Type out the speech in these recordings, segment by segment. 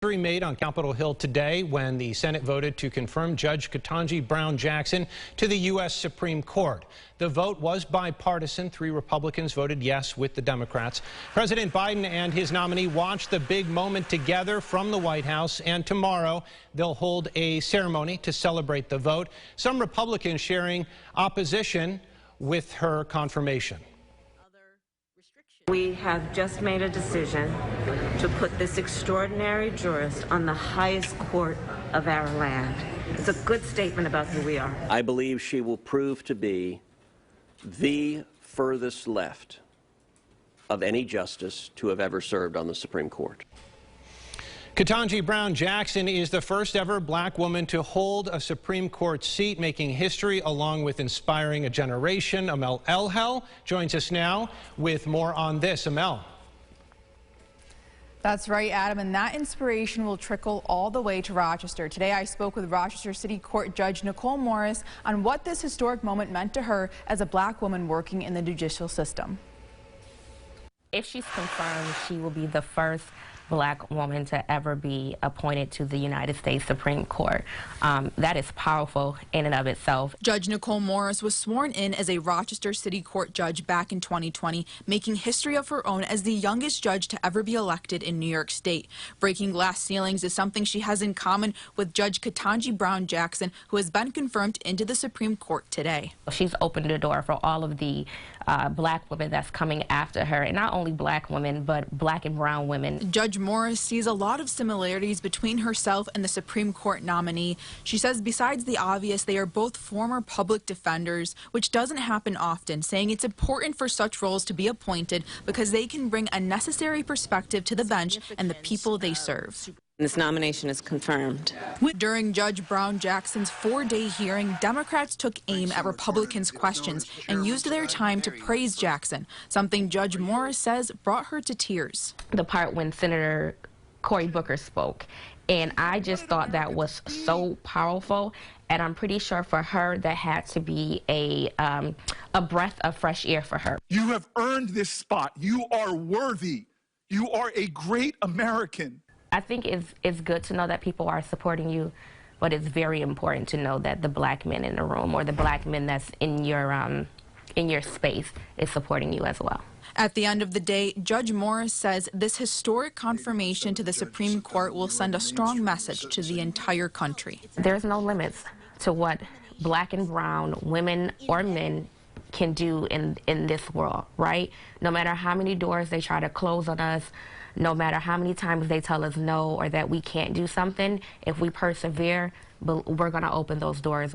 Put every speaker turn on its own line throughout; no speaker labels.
History made on Capitol Hill today when the Senate voted to confirm Judge Ketanji Brown Jackson to the U.S. Supreme Court. The vote was bipartisan. 3 Republicans voted yes with the Democrats. President Biden and his nominee watched the big moment together from the White House, and tomorrow they'll hold a ceremony to celebrate the vote. Some Republicans sharing opposition with her confirmation.
We have just made a decision to put this extraordinary jurist on the highest court of our land. It's a good statement about who we are.
I believe she will prove to be the furthest left of any justice to have ever served on the Supreme Court.
Ketanji Brown Jackson is the first ever black woman to hold a Supreme Court seat, making history along with inspiring a generation. AMAL Elhel joins us now with more on this. AMAL.
That's right, Adam, and that inspiration will trickle all the way to Rochester. Today I spoke with Rochester City Court Judge Nicole Morris on what this historic moment meant to her as a black woman working in the judicial system.
If she's confirmed, she will be the first black woman to ever be appointed to the United States Supreme Court. That is powerful in and of itself.
Judge Nicole Morris was sworn in as a Rochester City Court judge back in 2020, making history of her own as the youngest judge to ever be elected in New York State. Breaking glass ceilings is something she has in common with Judge Ketanji Brown Jackson, who has been confirmed into the Supreme Court today.
She's opened the door for all of the black women that's coming after her, and not only black women, but black and brown women.
Judge Morris sees a lot of similarities between herself and the Supreme Court nominee. She says besides the obvious, they are both former public defenders, which doesn't happen often, saying it's important for such roles to be appointed because they can bring a necessary perspective to the bench and the people they serve.
This nomination is confirmed.
During Judge Brown Jackson's 4-day hearing, Democrats took aim at Republicans' questions and used their time to praise Jackson, something Judge Morris says brought her to tears.
The part when Senator Cory Booker spoke, and I just thought that was so powerful, and I'm pretty sure for her that had to be a breath of fresh air for her.
You have earned this spot. You are worthy. You are a great American.
I think it's good to know that people are supporting you, but it's very important to know that the black men in the room or the black men that's in your space is supporting you as well.
At the end of the day, Judge Morris says this historic confirmation to the Supreme Court will send a strong message to the entire country.
There's no limits to what black and brown women or men can do in this world, right? No matter how many doors they try to close on us, no matter how many times they tell us no or that we can't do something, if we persevere, we're going to open those doors.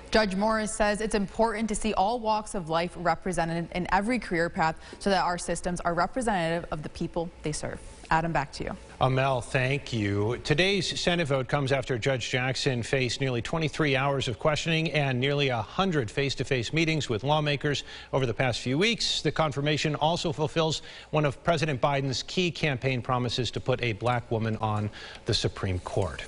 Judge Morris says it's important to see all walks of life represented in every career path so that our systems are representative of the people they serve. Adam, back to you.
AMAL, thank you. Today's Senate vote comes after Judge Jackson faced nearly 23 hours of questioning and nearly 100 face-to-face meetings with lawmakers over the past few weeks. The confirmation also fulfills one of President Biden's key campaign promises to put a black woman on the Supreme Court.